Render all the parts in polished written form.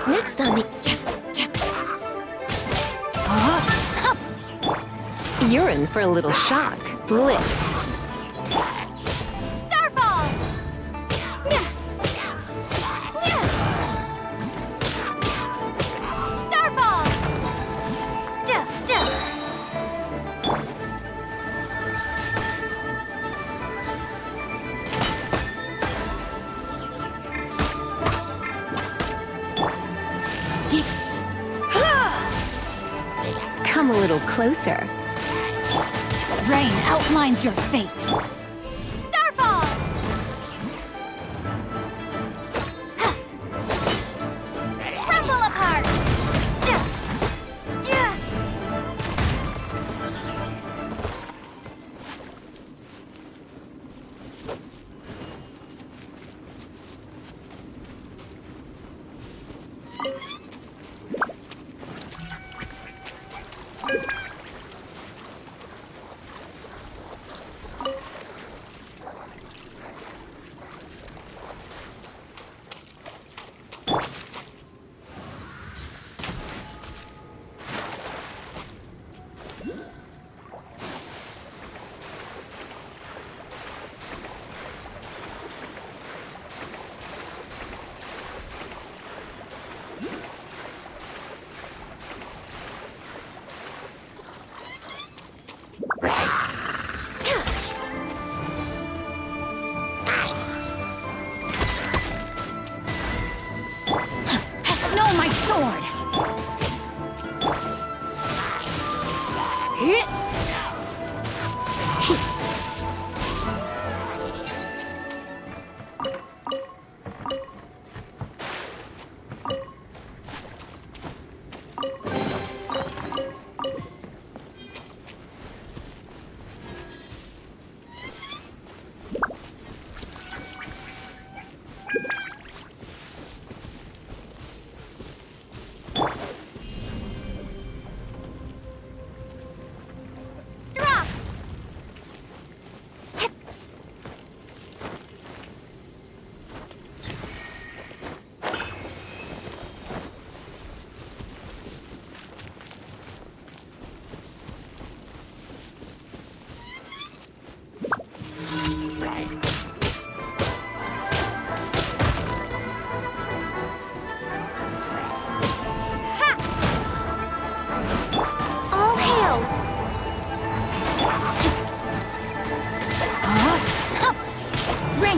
Next on the... You're in for a little shock. Blitz. Starfall! Starfall! Come a little closer. Rain outlines your fate. Starfall!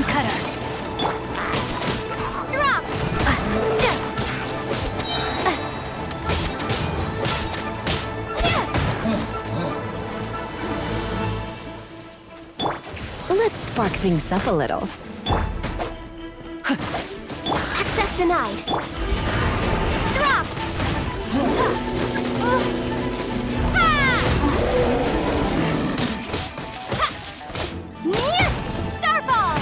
Rain cutter. Drop. Let's spark things up a little. Access denied. Drop. Starball.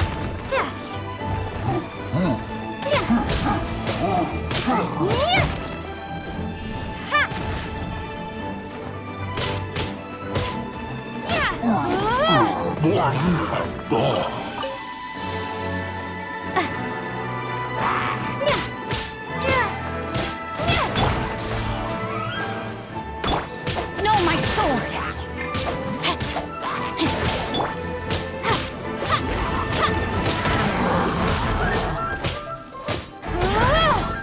No, my sword!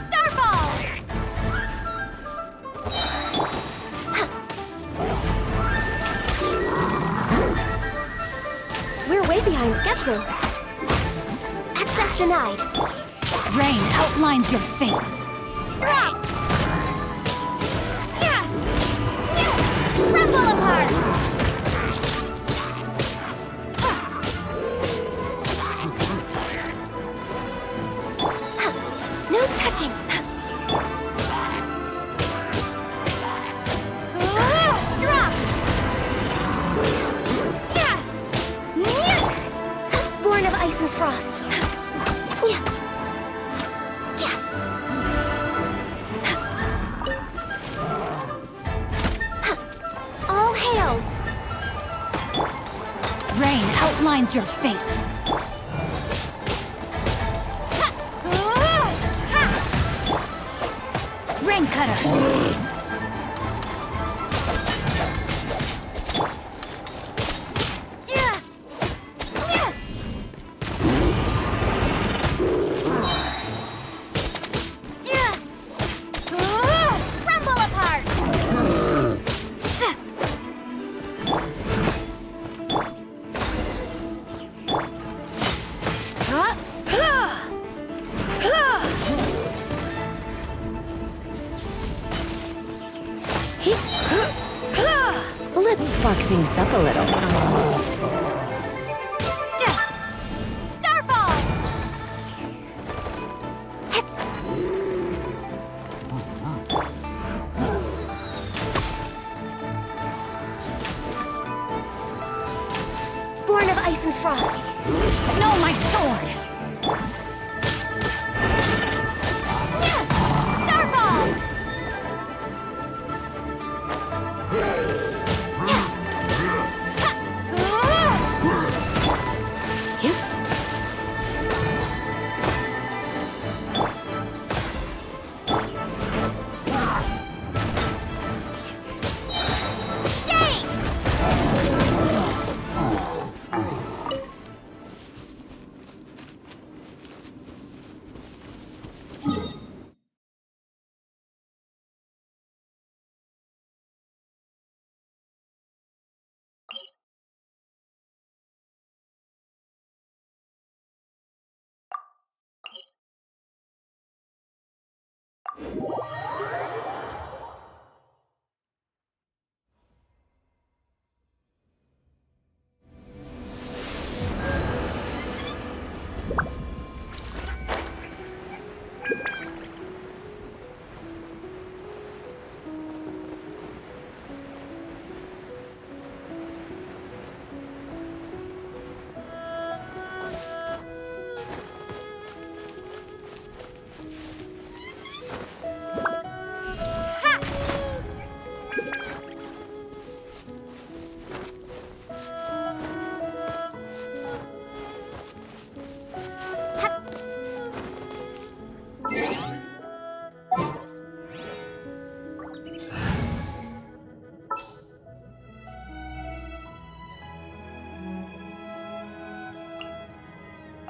Starball! We're way behind Sketchman. Access denied. Rain outlines your fate. Right! Crumble apart! No touching! Drop! Born of ice and frost. All hail! Rain outlines your fate. Rain cutter. Crumble apart. Let's spark things up a little. Starball! Born of ice and frost. No, my sword! Starball! Shake!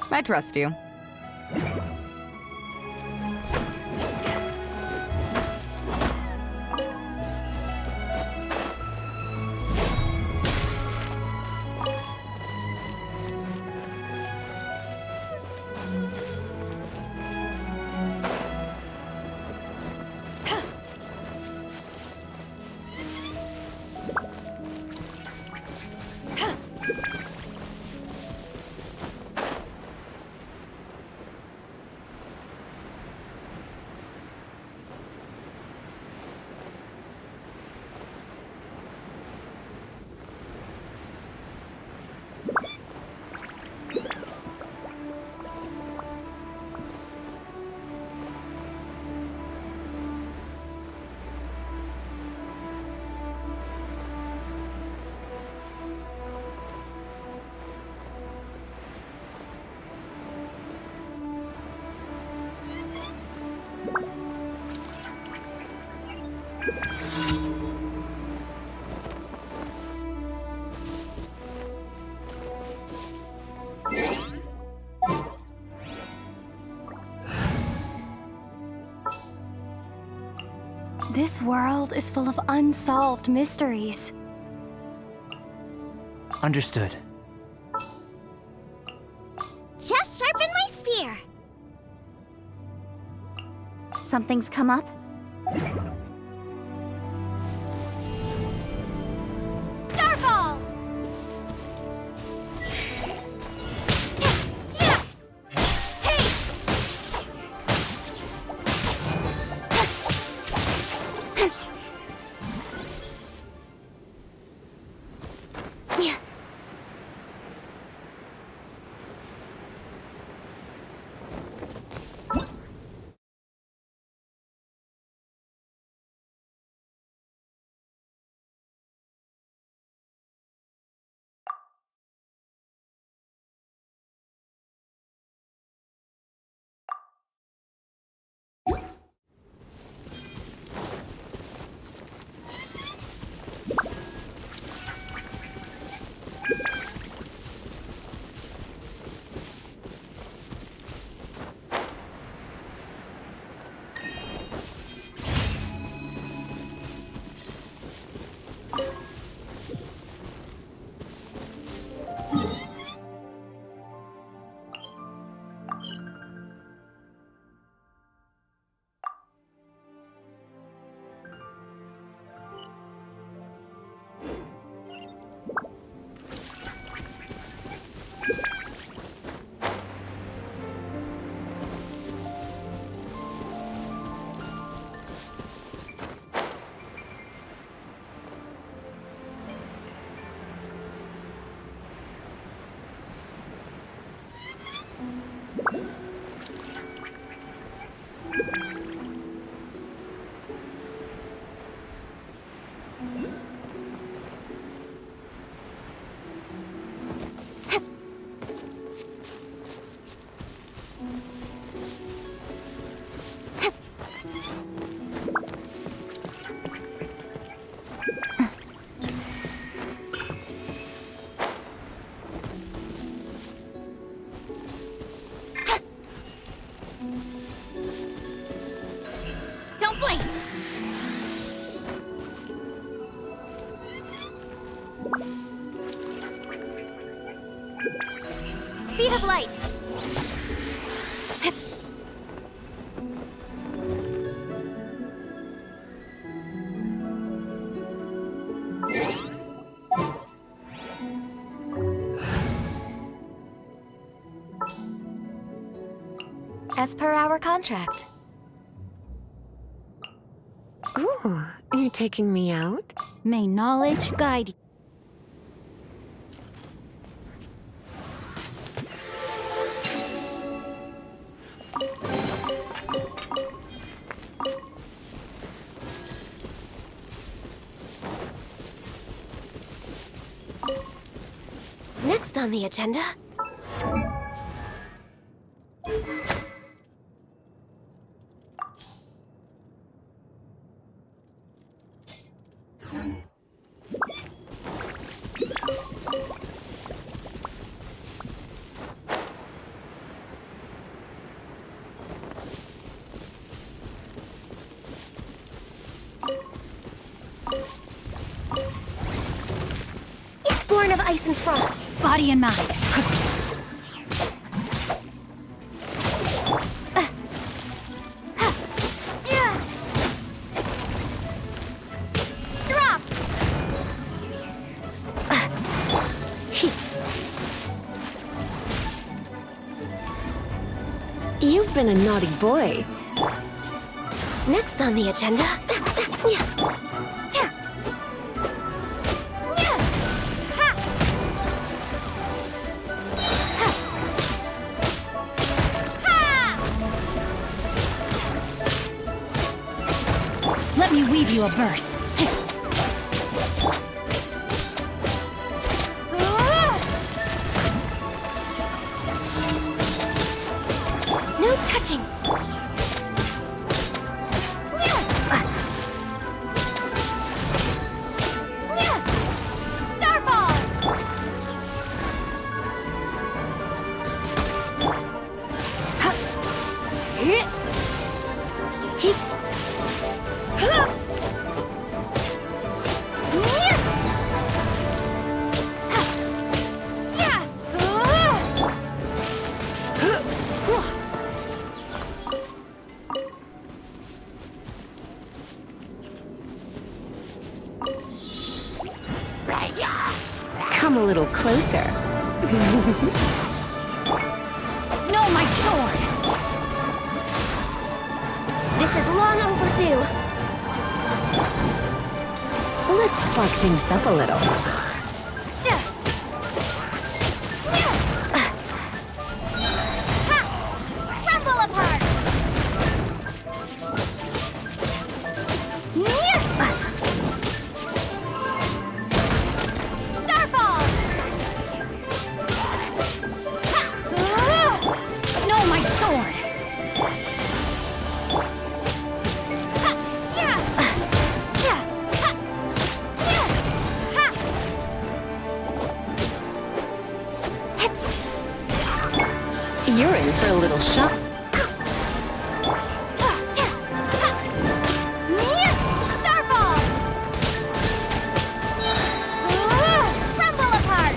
I trust you. This world is full of unsolved mysteries. Understood. Just sharpen my spear. Something's come up? Starball! Hey! Don't blink! Speed of light! As per our contract. Ooh, you're taking me out? May knowledge guide you. Next on the agenda. Born of ice and frost, body and mind. Drop! You've been a naughty boy. Next on the agenda. Let me weave you a verse. No touching. Starball! little closer. No, my sword! This is long overdue. Let's spark things up a little. Crumble apart! Starfall! No, my sword! You're in for a little shock. Starfall! Crumble apart!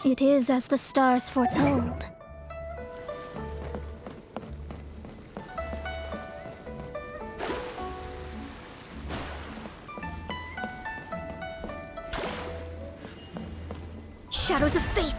It is as the stars foretold. Shadows of fate!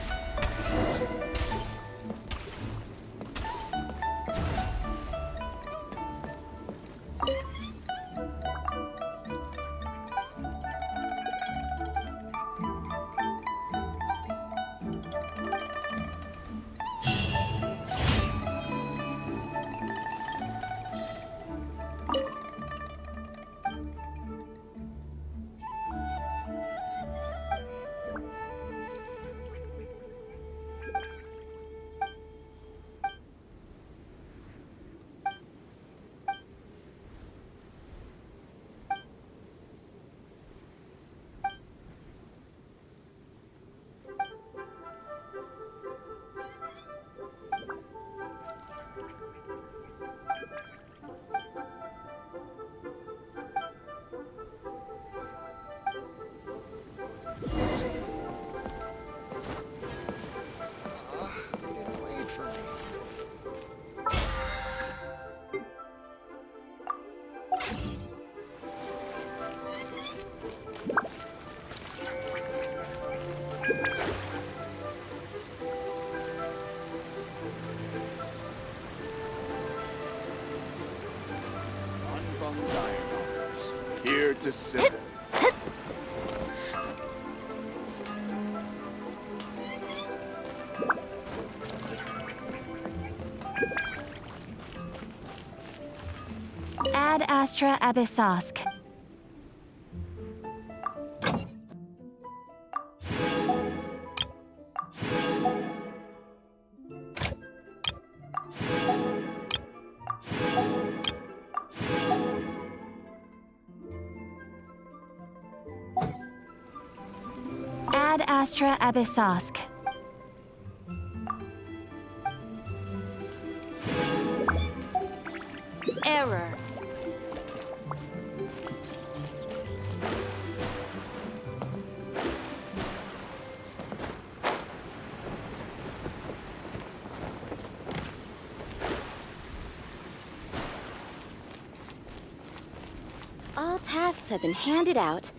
Here to serve. Ad Astra Abyssosk. Ad Astra Abyssosk. Error. All tasks have been handed out.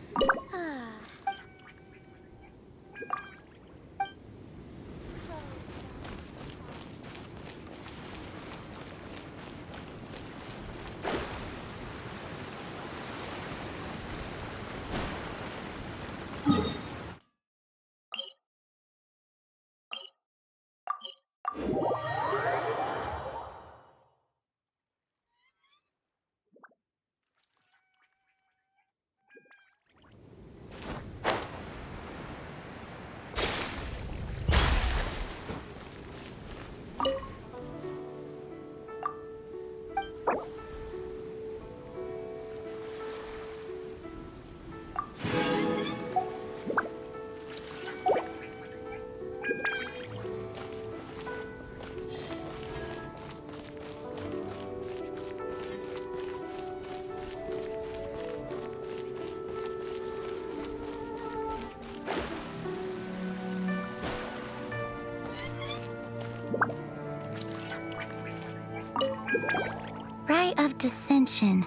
Rite of Dissension.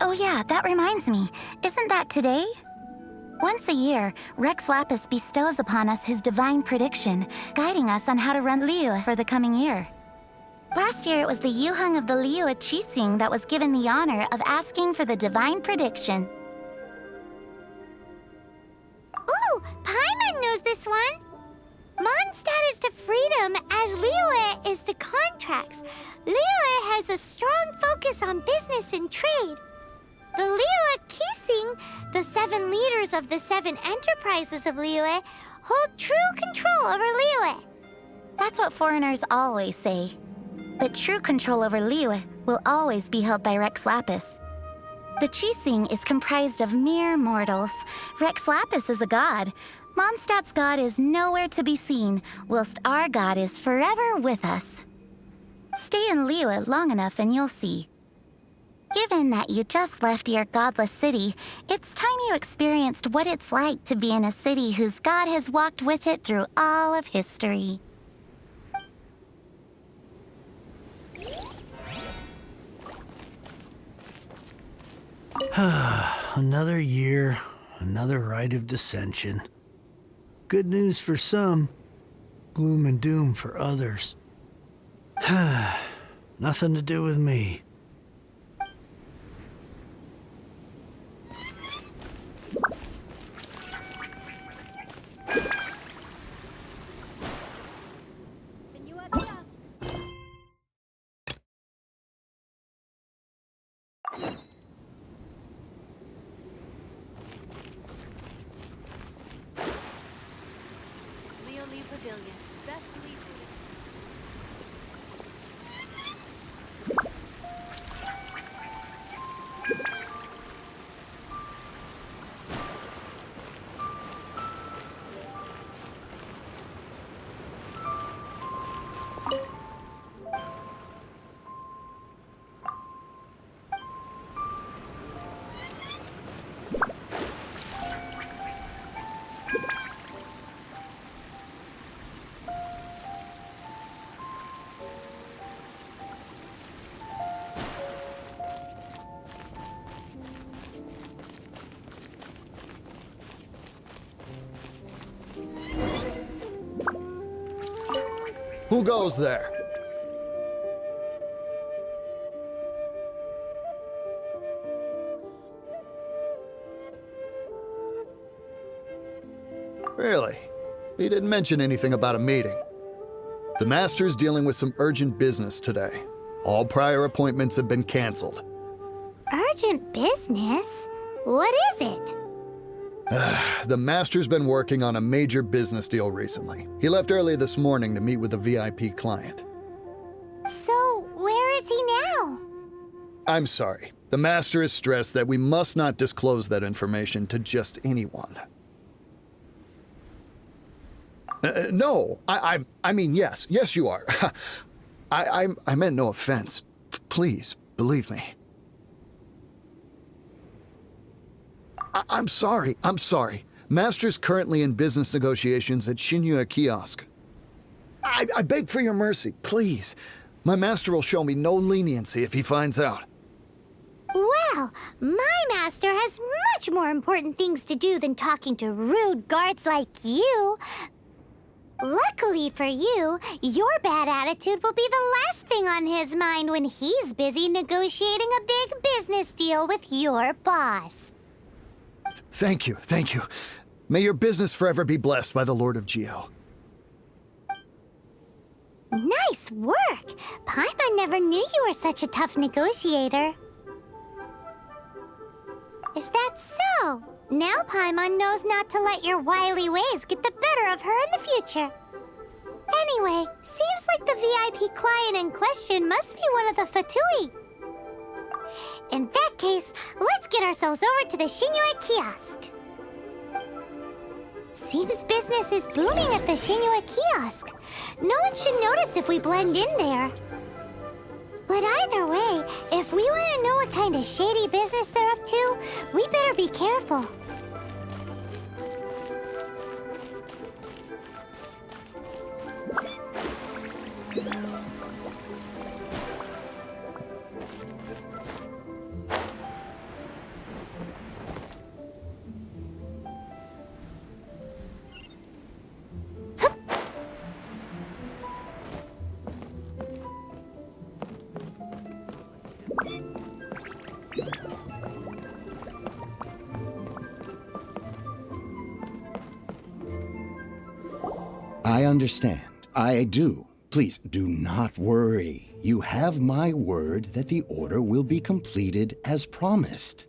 Oh yeah, that reminds me. Isn't that today? Once a year, Rex Lapis bestows upon us his divine prediction, guiding us on how to run Liyue for the coming year. Last year, it was the Yuheng of the Liyue Qixing that was given the honor of asking for the divine prediction. Ooh, Paimon knows this one! Mondstadt is to freedom as Liyue is to contracts. Liyue has a strong focus on business and trade. The Liyue Qixing, the 7 leaders of the 7 enterprises of Liyue, hold true control over Liyue. That's what foreigners always say. But true control over Liyue will always be held by Rex Lapis. The Qixing is comprised of mere mortals. Rex Lapis is a god. Mondstadt's god is nowhere to be seen, whilst our god is forever with us. Stay in Liyue long enough and you'll see. Given that you just left your godless city, it's time you experienced what it's like to be in a city whose god has walked with it through all of history. Another year, another rite of dissension. Good news for some, gloom and doom for others. Nothing to do with me. Pavilion. Best lead. Who goes there? Really? He didn't mention anything about a meeting. The Master's dealing with some urgent business today. All prior appointments have been canceled. Urgent business? What is it? The Master's been working on a major business deal recently. He left early this morning to meet with a VIP client. So, where is he now? I'm sorry. The Master has stressed that we must not disclose that information to just anyone. No, I mean, yes. Yes, you are. I meant no offense. Please, believe me. I'm sorry. Master's currently in business negotiations at Shinya Kiosk. I beg for your mercy, please. My master will show me no leniency if he finds out. Well, my master has much more important things to do than talking to rude guards like you. Luckily for you, your bad attitude will be the last thing on his mind when he's busy negotiating a big business deal with your boss. Thank you. May your business forever be blessed by the Lord of Geo. Nice work! Paimon never knew you were such a tough negotiator. Is that so? Now Paimon knows not to let your wily ways get the better of her in the future. Anyway, seems like the VIP client in question must be one of the Fatui. In that case, let's get ourselves over to the Shinue Kiosk. Seems business is booming at the Shinue Kiosk. No one should notice if we blend in there. But either way, if we want to know what kind of shady business they're up to, we better be careful. I understand. I do. Please do not worry. You have my word that the order will be completed as promised.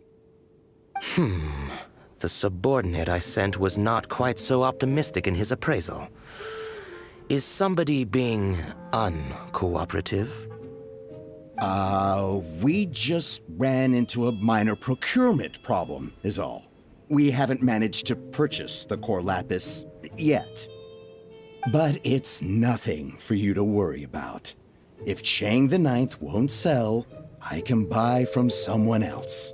The subordinate I sent was not quite so optimistic in his appraisal. Is somebody being uncooperative? We just ran into a minor procurement problem, is all. We haven't managed to purchase the core lapis yet. But it's nothing for you to worry about. If Chang the Ninth won't sell, I can buy from someone else.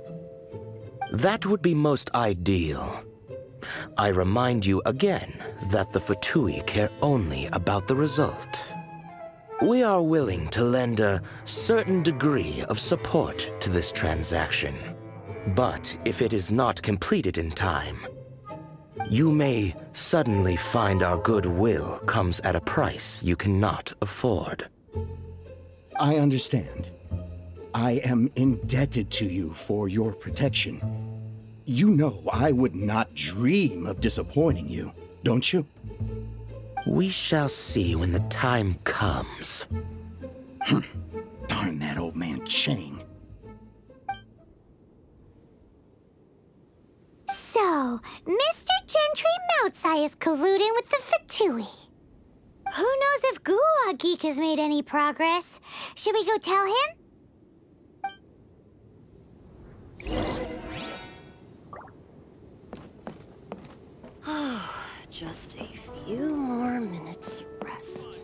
That would be most ideal. I remind you again that the Fatui care only about the result. We are willing to lend a certain degree of support to this transaction. But if it is not completed in time, you may suddenly find our goodwill comes at a price you cannot afford. I understand. I am indebted to you for your protection. You know I would not dream of disappointing you, don't you? We shall see when the time comes. Darn that old man Chang. So, Mr. Gentry Moutsai is colluding with the Fatui. Who knows if Guwa Geek has made any progress? Should we go tell him? Just a few more minutes rest.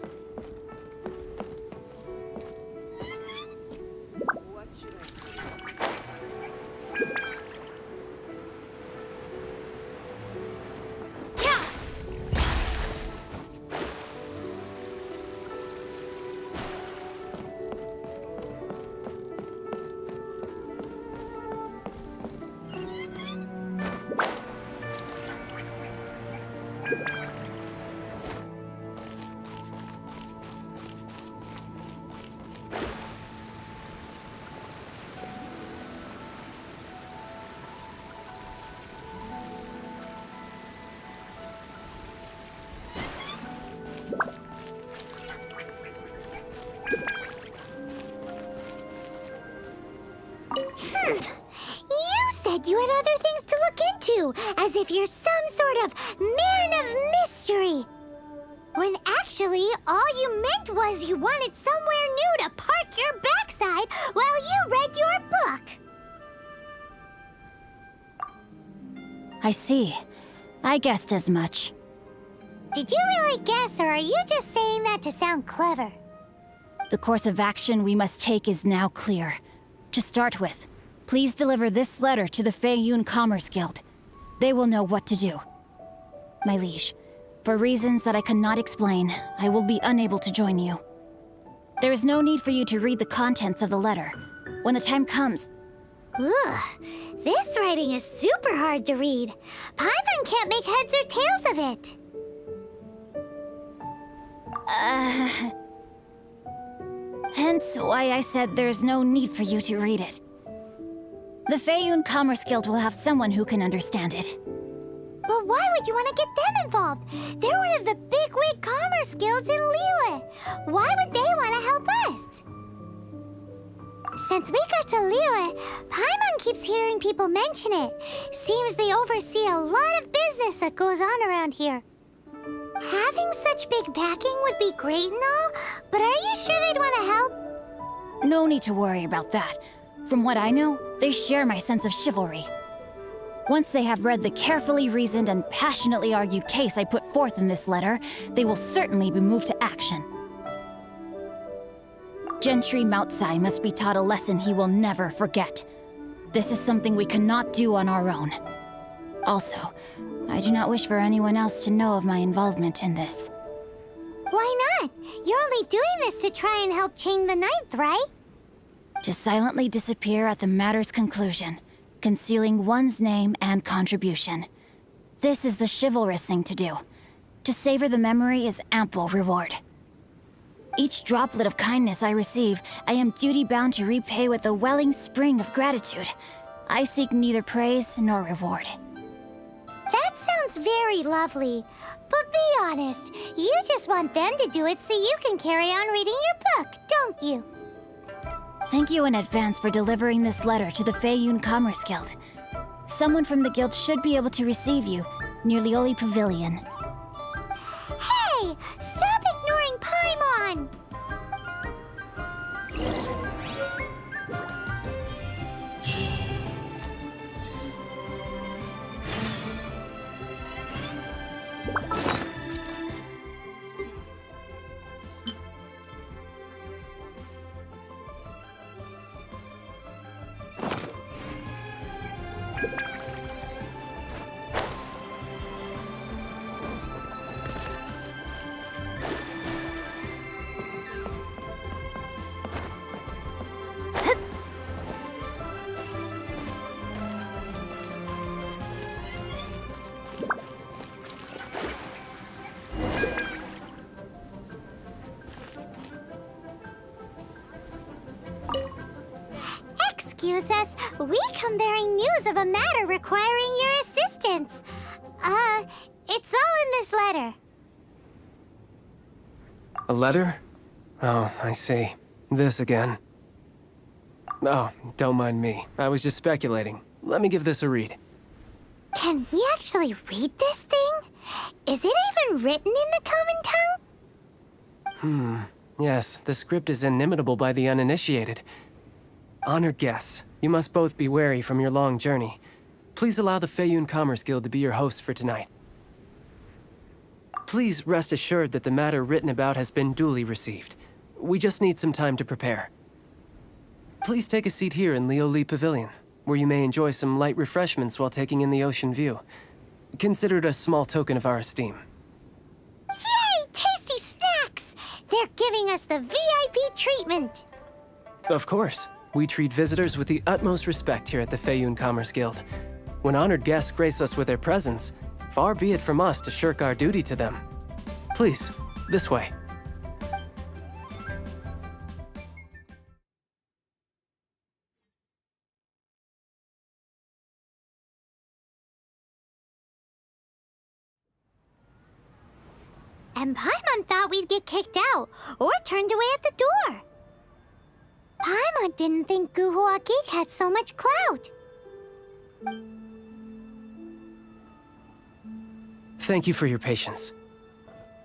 look into, as if you're some sort of man of mystery. When actually, all you meant was you wanted somewhere new to park your backside while you read your book. I see. I guessed as much. Did you really guess, or are you just saying that to sound clever? The course of action we must take is now clear. To start with, please deliver this letter to the Feiyun Commerce Guild. They will know what to do. My liege, for reasons that I cannot explain, I will be unable to join you. There is no need for you to read the contents of the letter. When the time comes... Ugh, this writing is super hard to read. Paimon can't make heads or tails of it. Hence why I said there's no need for you to read it. The Feiyun Commerce Guild will have someone who can understand it. But why would you want to get them involved? They're one of the bigwig commerce guilds in Liyue. Why would they want to help us? Since we got to Liyue, Paimon keeps hearing people mention it. Seems they oversee a lot of business that goes on around here. Having such big backing would be great and all, but are you sure they'd want to help? No need to worry about that. From what I know, they share my sense of chivalry. Once they have read the carefully reasoned and passionately argued case I put forth in this letter, they will certainly be moved to action. Gentry Moutsai must be taught a lesson he will never forget. This is something we cannot do on our own. Also, I do not wish for anyone else to know of my involvement in this. Why not? You're only doing this to try and help chain the ninth, right? To silently disappear at the matter's conclusion, concealing one's name and contribution. This is the chivalrous thing to do. To savor the memory is ample reward. Each droplet of kindness I receive, I am duty-bound to repay with a welling spring of gratitude. I seek neither praise nor reward. That sounds very lovely. But be honest, you just want them to do it so you can carry on reading your book, don't you? Thank you in advance for delivering this letter to the Feiyun Commerce Guild. Someone from the guild should be able to receive you near Lioli Pavilion. Hey! Stop ignoring Paimon! Excuse us, we come bearing news of a matter requiring your assistance. It's all in this letter. A letter? Oh, I see. This again. Oh, don't mind me. I was just speculating. Let me give this a read. Can we actually read this thing? Is it even written in the common tongue? Yes, the script is inimitable by the uninitiated. Honored guests, you must both be wary from your long journey. Please allow the Feiyun Commerce Guild to be your hosts for tonight. Please rest assured that the matter written about has been duly received. We just need some time to prepare. Please take a seat here in Lioli Pavilion, where you may enjoy some light refreshments while taking in the ocean view. Consider it a small token of our esteem. Yay! Tasty snacks! They're giving us the VIP treatment! Of course. We treat visitors with the utmost respect here at the Feiyun Commerce Guild. When honored guests grace us with their presence, far be it from us to shirk our duty to them. Please, this way. And Paimon thought we'd get kicked out, or turned away at the door. Paimon didn't think Guhua Geek had so much clout. Thank you for your patience.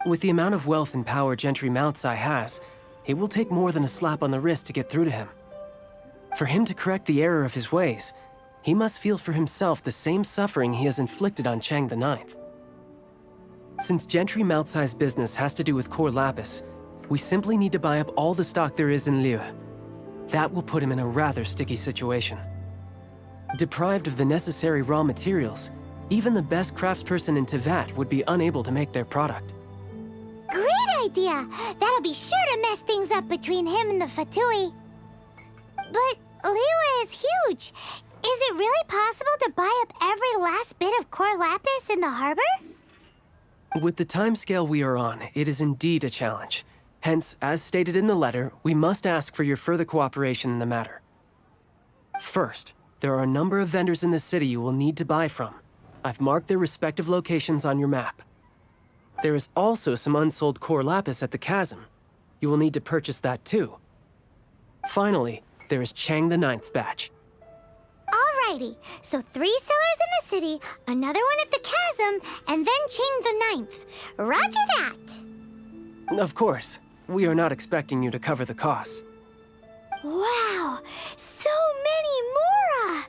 With the amount of wealth and power Gentry Moutsai has, it will take more than a slap on the wrist to get through to him. For him to correct the error of his ways, he must feel for himself the same suffering he has inflicted on Chang the Ninth. Since Gentry Moutsai's business has to do with core lapis, we simply need to buy up all the stock there is in Liyue. That will put him in a rather sticky situation. Deprived of the necessary raw materials, even the best craftsperson in Tevat would be unable to make their product. Great idea! That'll be sure to mess things up between him and the Fatui. But Liyue is huge. Is it really possible to buy up every last bit of core lapis in the harbor? With the timescale we are on, it is indeed a challenge. Hence, as stated in the letter, we must ask for your further cooperation in the matter. First, there are a number of vendors in the city you will need to buy from. I've marked their respective locations on your map. There is also some unsold core lapis at the chasm. You will need to purchase that too. Finally, there is Chang the Ninth's batch. Alrighty, so 3 sellers in the city, another one at the chasm, and then Chang the Ninth. Roger that! Of course, we are not expecting you to cover the costs. Wow, so many more!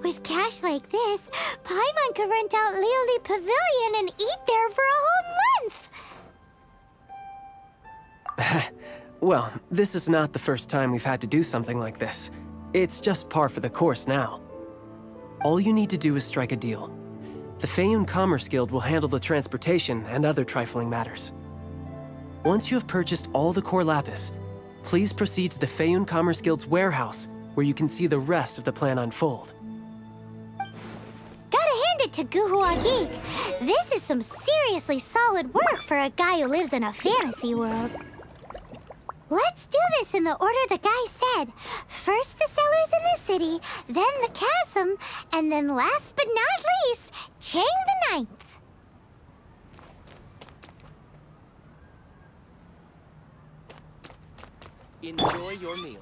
With cash like this, Paimon could rent out Lioli Pavilion and eat there for a whole month! Well, this is not the first time we've had to do something like this. It's just par for the course now. All you need to do is strike a deal. The Feiyun Commerce Guild will handle the transportation and other trifling matters. Once you have purchased all the core lapis, please proceed to the Feiyun Commerce Guild's warehouse, where you can see the rest of the plan unfold. Gotta hand it to Guhua Geek. This is some seriously solid work for a guy who lives in a fantasy world. Let's do this in the order the guy said. First the sellers in the city, then the chasm, and then last but not least, Chang the Ninth. Enjoy your meal.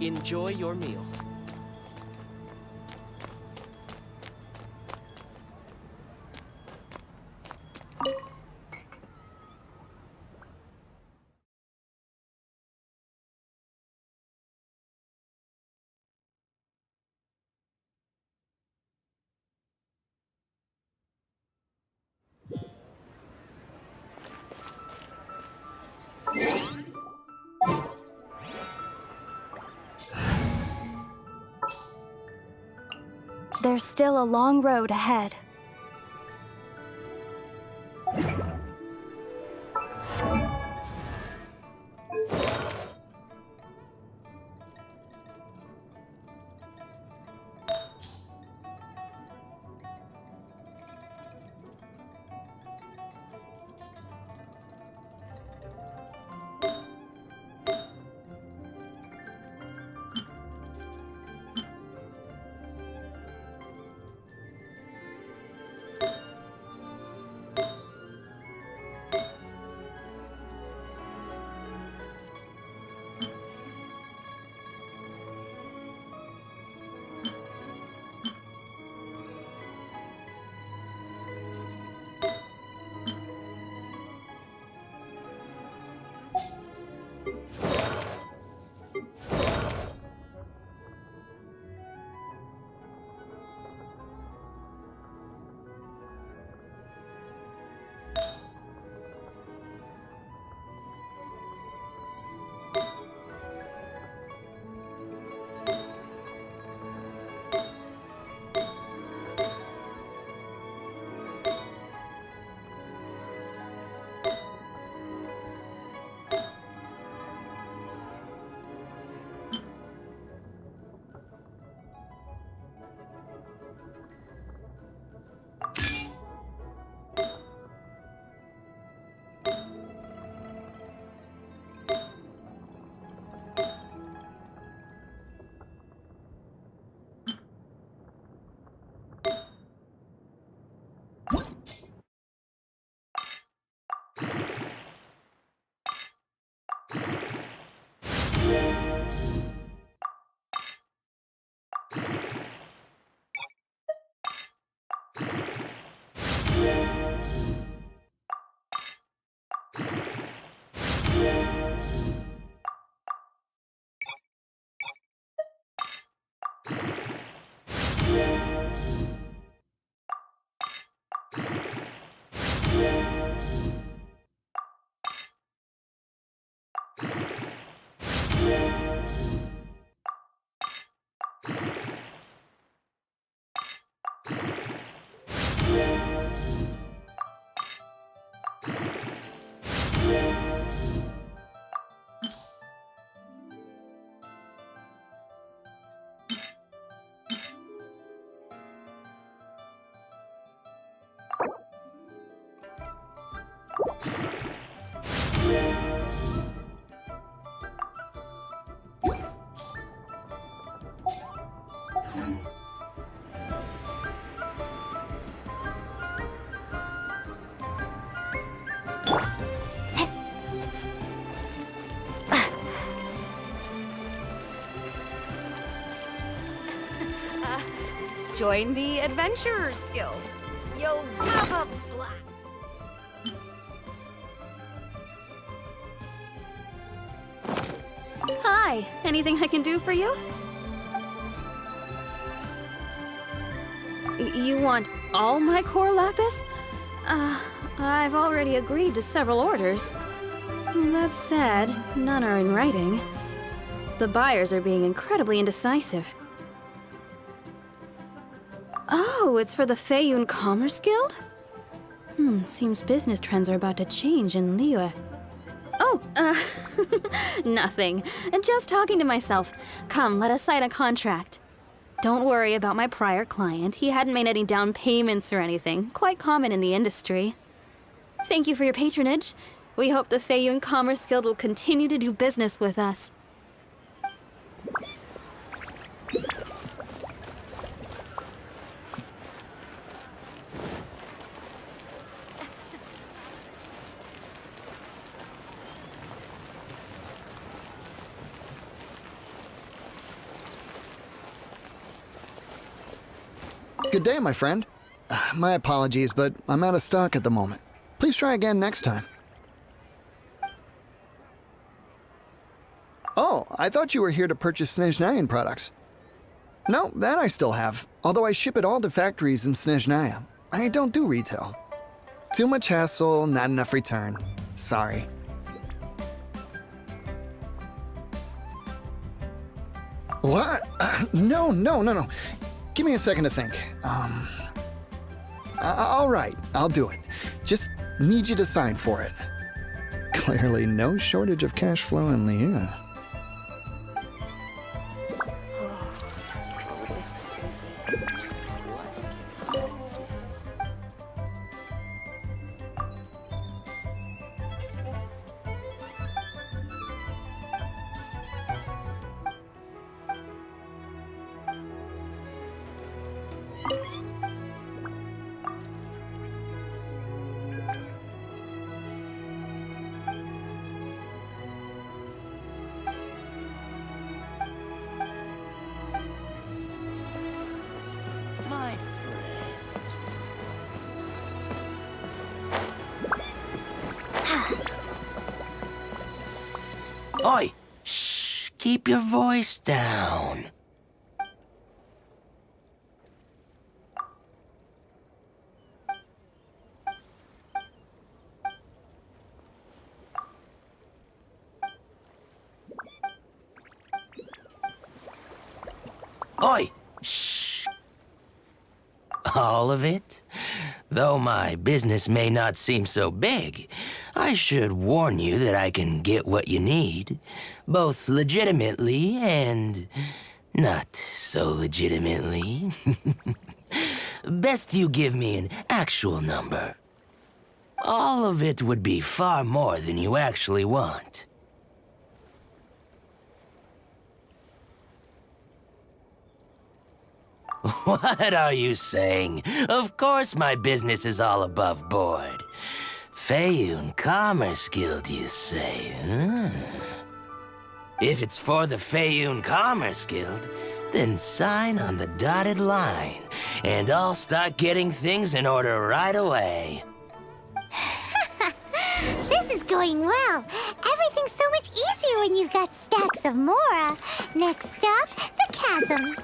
Enjoy your meal. There's still a long road ahead. Join the Adventurers Guild. You'll have a blast. Hi, anything I can do for you? You want all my core lapis? I've already agreed to several orders. That said, none are in writing. The buyers are being incredibly indecisive. Oh, it's for the Feiyun Commerce Guild? Seems business trends are about to change in Liyue. Oh, nothing. Just talking to myself. Come, let us sign a contract. Don't worry about my prior client. He hadn't made any down payments or anything. Quite common in the industry. Thank you for your patronage. We hope the Feiyun Commerce Guild will continue to do business with us. Good day, my friend. My apologies, but I'm out of stock at the moment. Please try again next time. Oh, I thought you were here to purchase Snezhnayan products. No, that I still have, although I ship it all to factories in Snezhnaya. I don't do retail. Too much hassle, not enough return. Sorry. What? No. Give me a second to think. All right, I'll do it. Just need you to sign for it. Clearly no shortage of cash flow in Liyue. My friend. Oi! Shh! Keep your voice down. Oi! Shh! All of it? Though my business may not seem so big, I should warn you that I can get what you need, both legitimately and not so legitimately. Best you give me an actual number. All of it would be far more than you actually want. What are you saying? Of course my business is all above board. Feiyun Commerce Guild, you say, huh? If it's for the Feiyun Commerce Guild, then sign on the dotted line, and I'll start getting things in order right away. This is going well. Everything's so much easier when you've got stacks of Mora. Next stop, the chasm.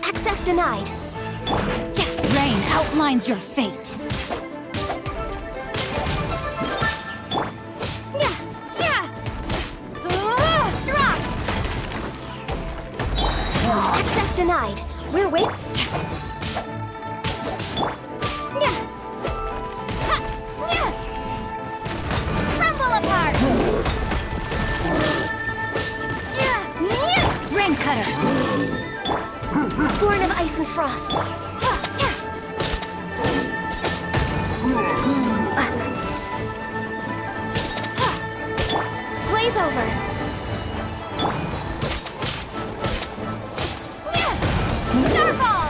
Access denied. Rain outlines your fate. Access denied. We're waiting. Crumble apart! Rain cutter. Born of ice and frost. Blaze over. Starfall!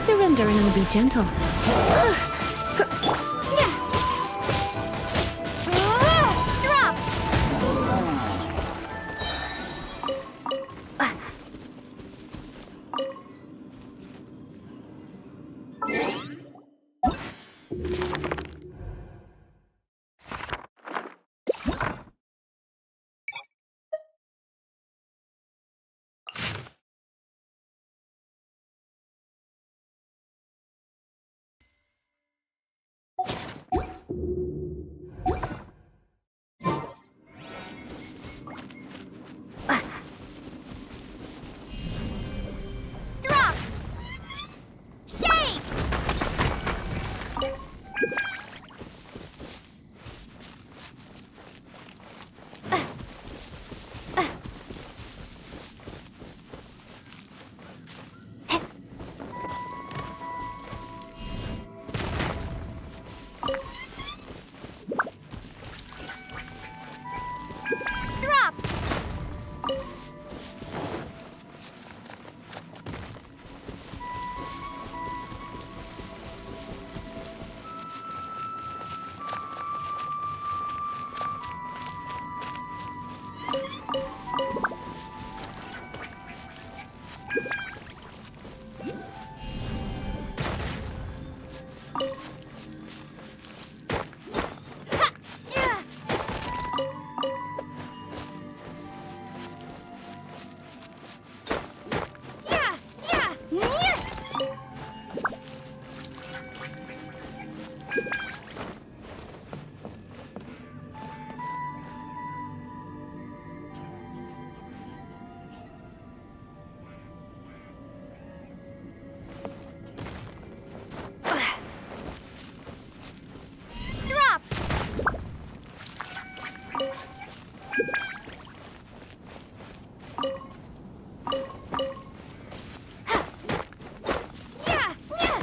Surrender and I'll be gentle. Drop! Drop! Shake! Drop! Ha! Yeah! Yeah! Yeah! Yeah! Drop! Yeah! Yeah!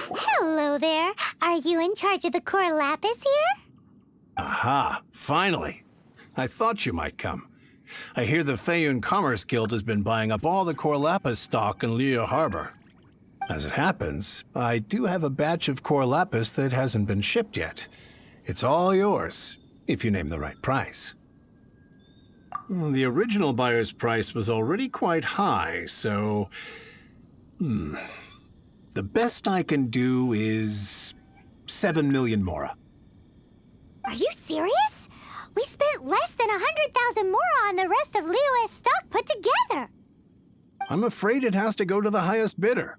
Hello there. Are you in charge of the core lapis here? Aha, finally. I thought you might come. I hear the Feiyun Commerce Guild has been buying up all the core lapis stock in Liyue Harbor. As it happens, I do have a batch of core lapis that hasn't been shipped yet. It's all yours, if you name the right price. The original buyer's price was already quite high, so... The best I can do is 7 million mora. Are you serious? We spent less than 100,000 more on the rest of Liyue's stock put together. I'm afraid it has to go to the highest bidder.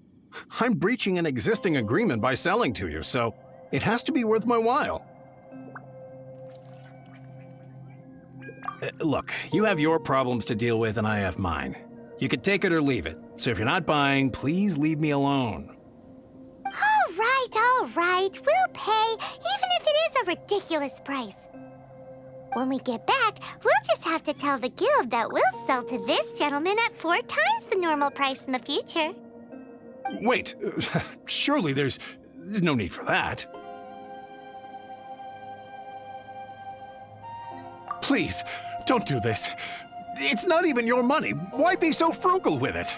I'm breaching an existing agreement by selling to you, so it has to be worth my while. Look, you have your problems to deal with and I have mine. You could take it or leave it. So if you're not buying, please leave me alone. All right. We'll pay, even if it is a ridiculous price. When we get back, we'll just have to tell the guild that we'll sell to this gentleman at 4 times the normal price in the future. Wait, surely there's no need for that. Please, don't do this. It's not even your money. Why be so frugal with it?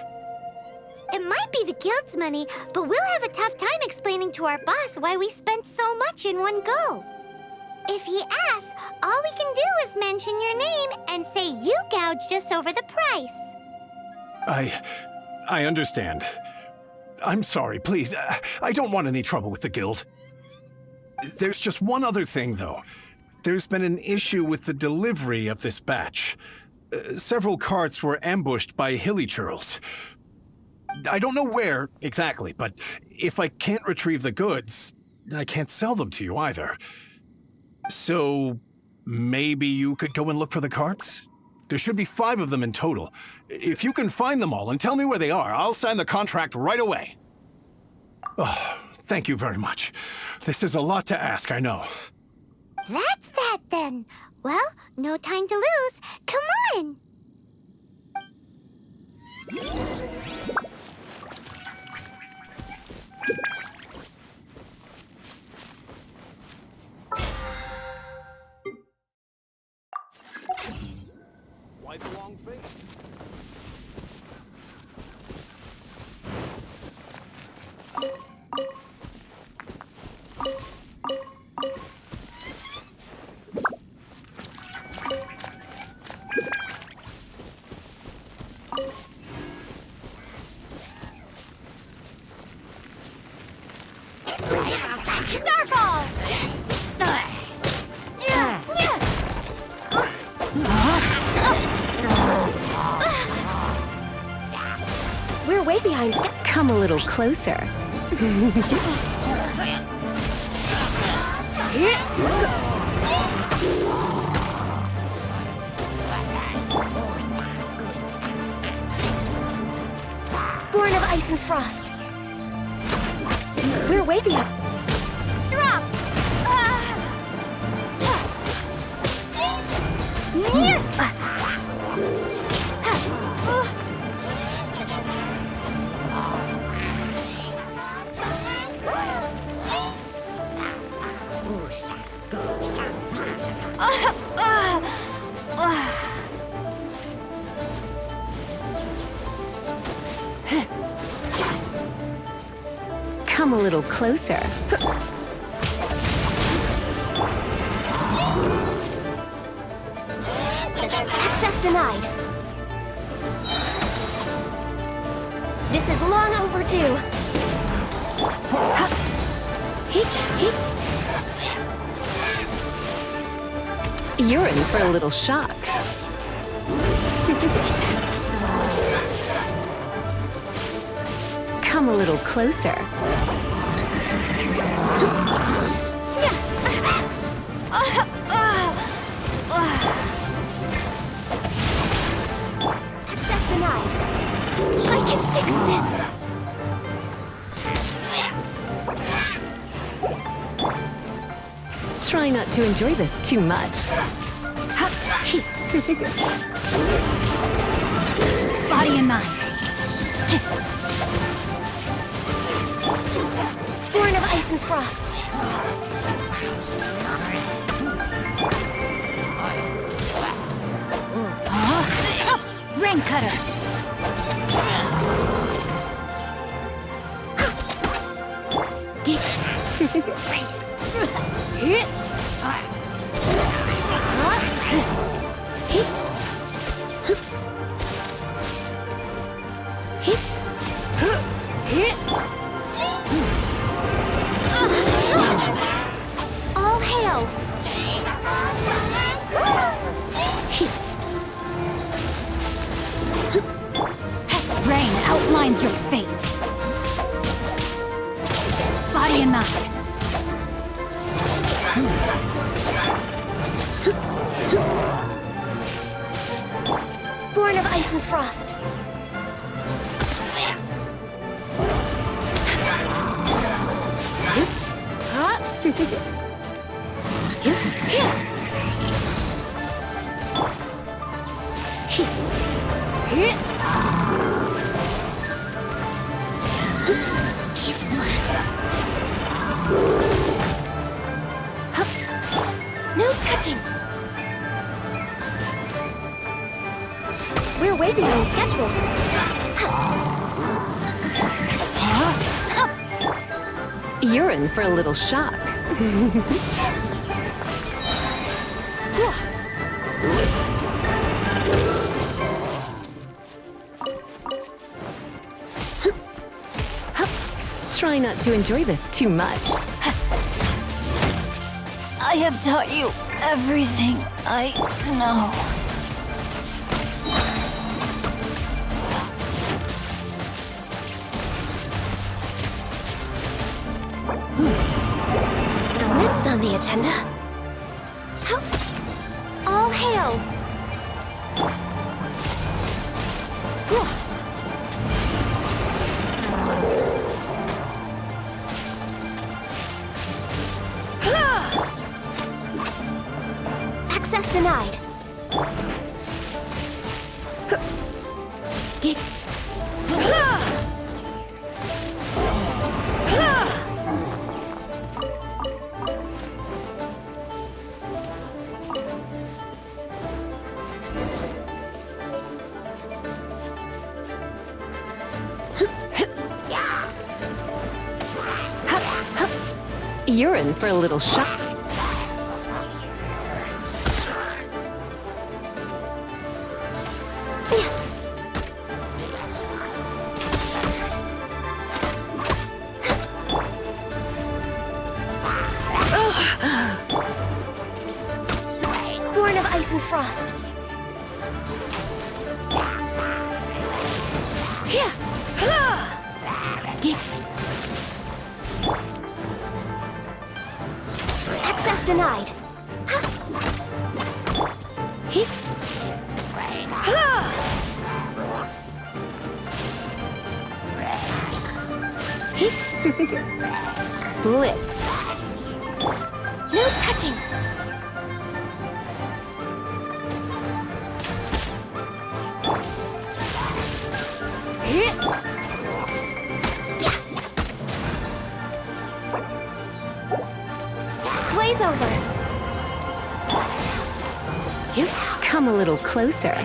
It might be the guild's money, but we'll have a tough time explaining to our boss why we spent so much in one go. If he asks, all we can do is mention your name and say you gouged us over the price. I understand. I'm sorry, please. I don't want any trouble with the guild. There's just one other thing, though. There's been an issue with the delivery of this batch. Several carts were ambushed by hilly churls. I don't know where exactly, but if I can't retrieve the goods, I can't sell them to you either. So maybe you could go and look for the carts? There should be 5 of them in total. If you can find them all and tell me where they are, I'll sign the contract right away. Oh, thank you very much. This is a lot to ask, I know. That's that then. Well, no time to lose. Come on! Why the long face? Starfall! We're way behind. Come a little closer. Born of ice and frost. We're way behind. Drop! Come a little closer. Access denied. This is long overdue. You're in for a little shock. Come a little closer. Access denied. I can fix this. Try not to enjoy this too much. Body and mind. Born of ice and frost. Ring cutter. All hail. Rain outlines your fate. Body and mind. Born of ice and frost. schedule. You're in for a little shock. Try not to enjoy this too much. I have taught you everything I know. Next on the agenda. All hail! Access denied. You're in for a little shock. Born of ice and frost. Access denied. Blitz. No touching. Blaze over. You come a little closer.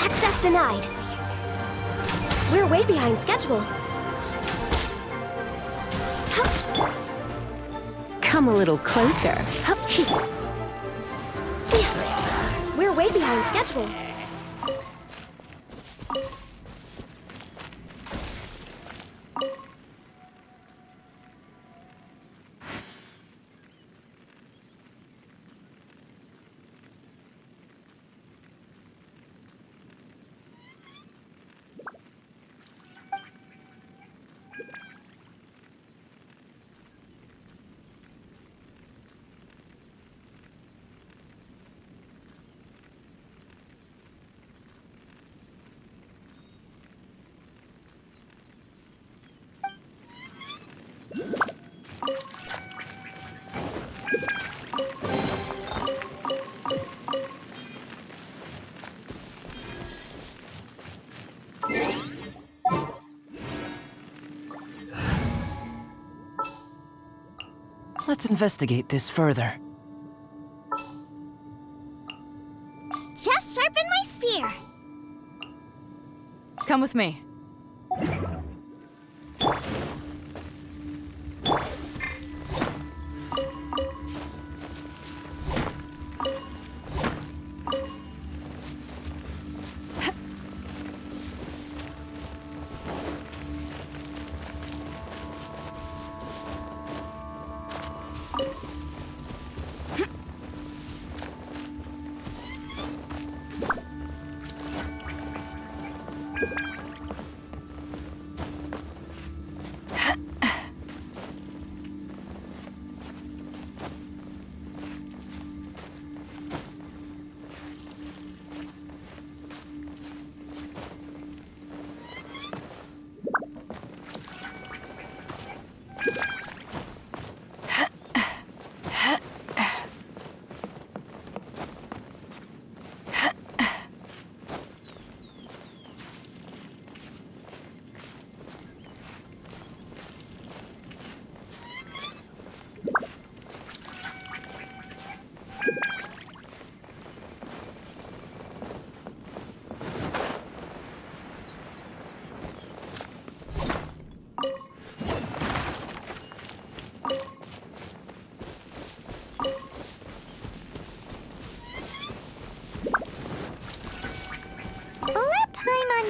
Access denied. We're way behind schedule. Come a little closer. We're way behind schedule. Let's investigate this further. Just sharpen my spear. Come with me.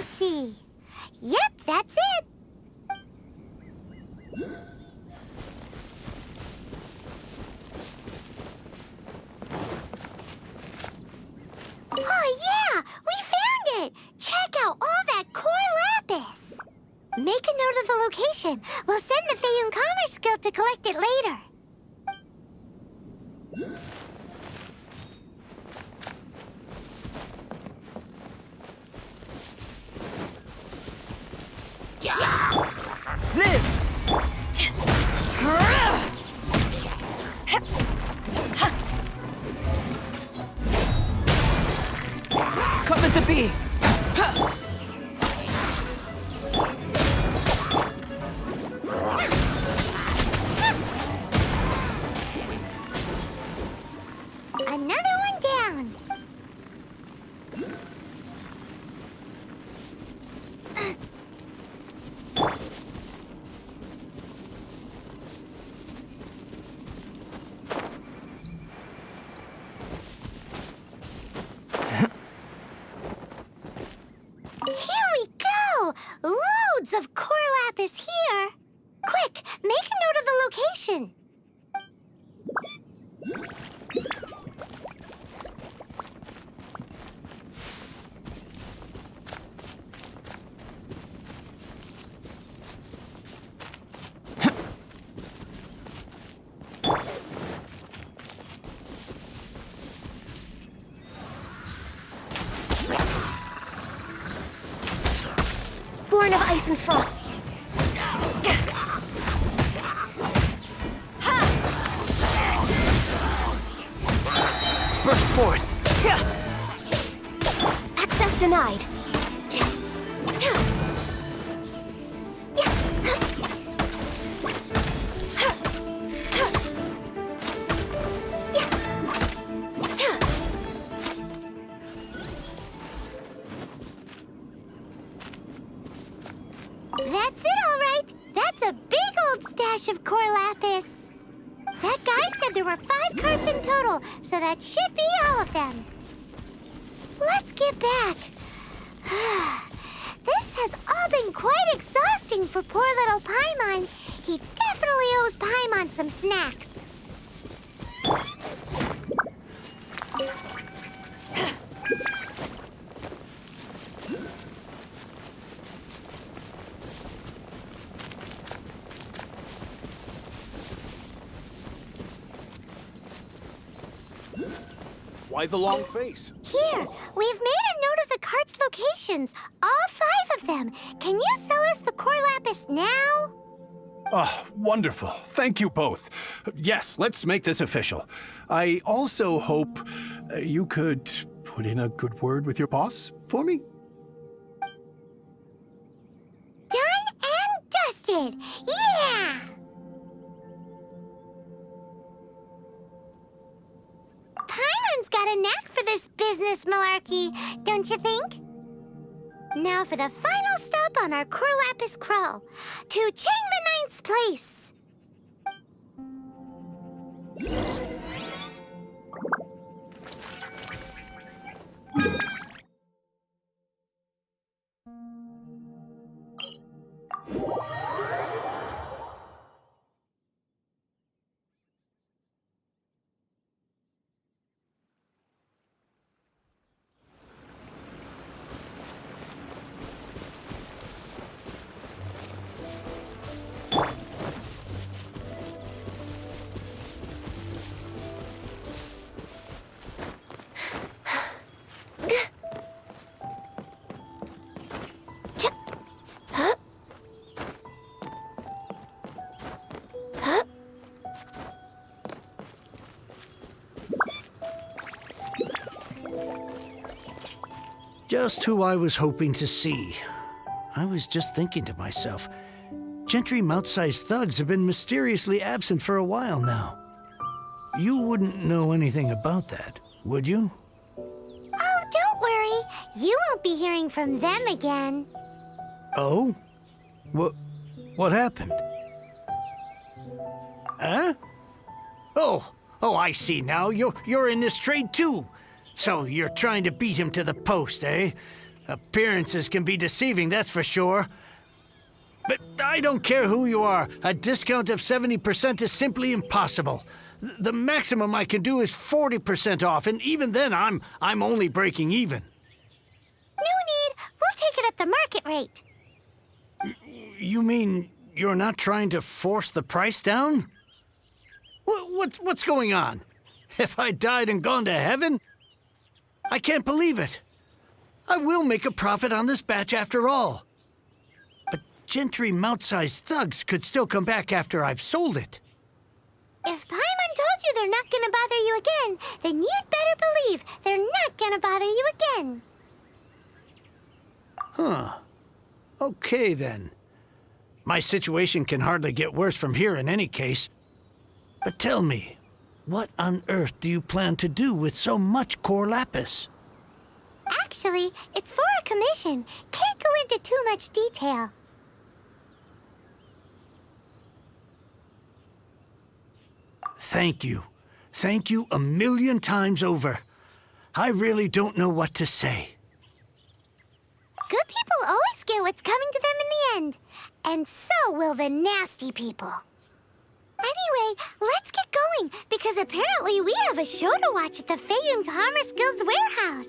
and see. Yep, that's it. Oh yeah, we found it! Check out all that core lapis! Make a note of the location. We'll send the Feyun Commerce Guild to collect it later. Live! Come into being! Another one down. Here we go! Loads of core lapis here! Quick, make a note of the location. Born of ice and frost. Burst forth! Access denied. That's it, all right. That's a big old stash of core lapis. That guy said there were 5 carts in total, so that should be all of them. Let's get back. This has all been quite exhausting for poor little Paimon. He definitely owes Paimon some snacks. Why the long face? Here, we've made a note of the cart's locations. All 5 of them. Can you sell us the core lapis now? Oh, wonderful. Thank you both. Yes, let's make this official. I also hope you could put in a good word with your boss for me. Done and dusted. Yeah! Paimon's got a knack for this business malarkey, don't you think? Now for the final stop on our core lapis crawl, to Chain the Ninth's place. Just who I was hoping to see. I was just thinking to myself, Gentry mount-sized thugs have been mysteriously absent for a while now. You wouldn't know anything about that, would you? Oh, don't worry. You won't be hearing from them again. Oh? What happened? Huh? Oh, I see now. You're in this trade too. So you're trying to beat him to the post, eh? Appearances can be deceiving, that's for sure. But I don't care who you are. A discount of 70% is simply impossible. The maximum I can do is 40% off, and even then I'm only breaking even. No need. We'll take it at the market rate. You mean you're not trying to force the price down? What's going on? Have I died and gone to heaven? I can't believe it. I will make a profit on this batch after all. But Gentry mount-sized thugs could still come back after I've sold it. If Paimon told you they're not gonna bother you again, then you'd better believe they're not gonna bother you again. Huh. Okay, then. My situation can hardly get worse from here in any case. But tell me, what on earth do you plan to do with so much core lapis? Actually, it's for a commission. Can't go into too much detail. Thank you. Thank you a million times over. I really don't know what to say. Good people always get what's coming to them in the end. And so will the nasty people. Anyway, let's get going, because apparently we have a show to watch at the Feiyun Commerce Guild's warehouse.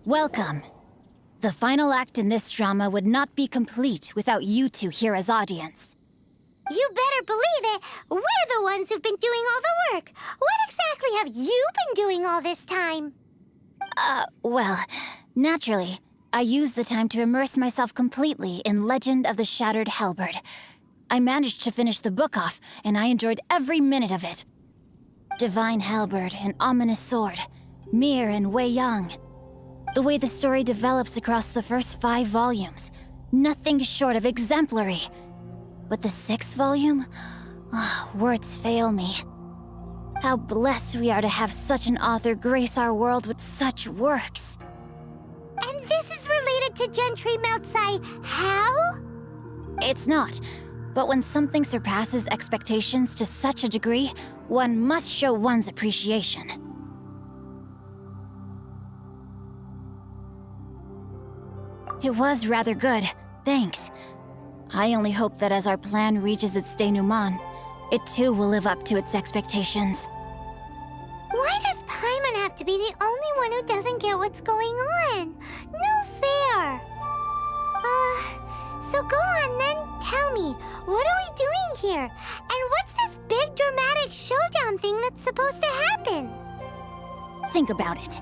Welcome. The final act in this drama would not be complete without you two here as audience. You better believe it. We're the ones who've been doing all the work. What exactly have you been doing all this time? Well, naturally, I used the time to immerse myself completely in Legend of the Shattered Halberd. I managed to finish the book off, and I enjoyed every minute of it. Divine Halberd, an ominous sword, Mir and Wei Yang. The way the story develops across the first 5 volumes, nothing short of exemplary. But the 6th volume? Words fail me. How blessed we are to have such an author grace our world with such works. And this is related to Gentry Moutsai how? It's not, But when something surpasses expectations to such a degree, one must show one's appreciation. It was rather good, thanks. I only hope that as our plan reaches its denouement, it too will live up to its expectations. Why does Paimon have to be the only one who doesn't get what's going on? No fair! So go on then, tell me, what are we doing here? And what's this big dramatic showdown thing that's supposed to happen? Think about it.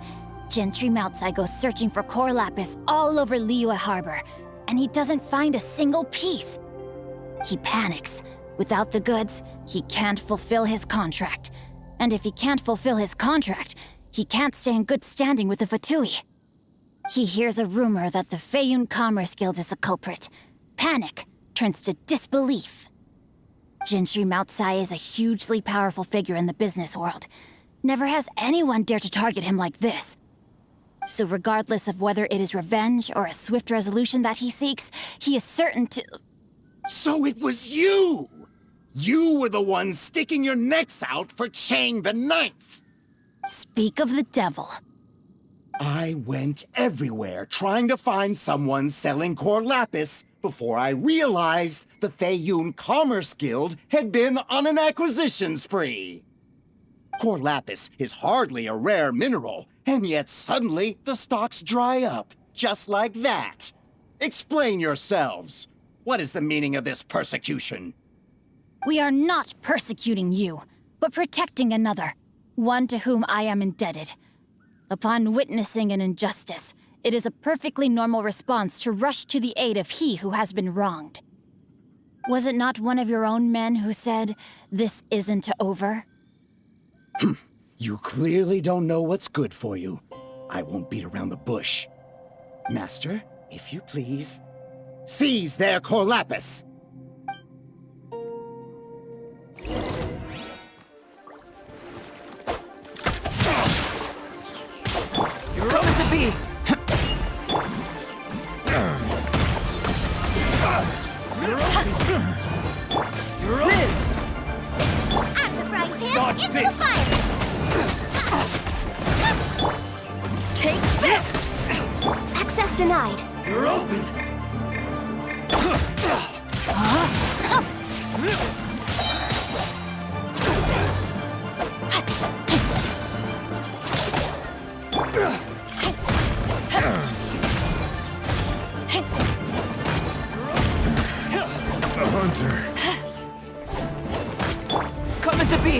Gentry Moutsai goes searching for core lapis all over Liyue Harbor, and he doesn't find a single piece. He panics. Without the goods, he can't fulfill his contract. And if he can't fulfill his contract, he can't stay in good standing with the Fatui. He hears a rumor that the Feiyun Commerce Guild is the culprit. Panic turns to disbelief. Gentry Moutsai is a hugely powerful figure in the business world. Never has anyone dared to target him like this. So regardless of whether it is revenge or a swift resolution that he seeks, he is certain to... So it was you! You were the one sticking your necks out for Chang the Ninth! Speak of the devil. I went everywhere trying to find someone selling core lapis before I realized the Feiyun Commerce Guild had been on an acquisition spree. Core lapis is hardly a rare mineral, and yet suddenly the stocks dry up, just like that. Explain yourselves. What is the meaning of this persecution? We are not persecuting you, but protecting another, one to whom I am indebted. Upon witnessing an injustice, it is a perfectly normal response to rush to the aid of he who has been wronged. Was it not one of your own men who said, "This isn't over"? You clearly don't know what's good for you. I won't beat around the bush. Master, if you please, seize their core lapis! You're open to be! You're open! At the frying pan, Dodge into the this. fire! Take this! Access denied. You're open! The hunter. Coming to be!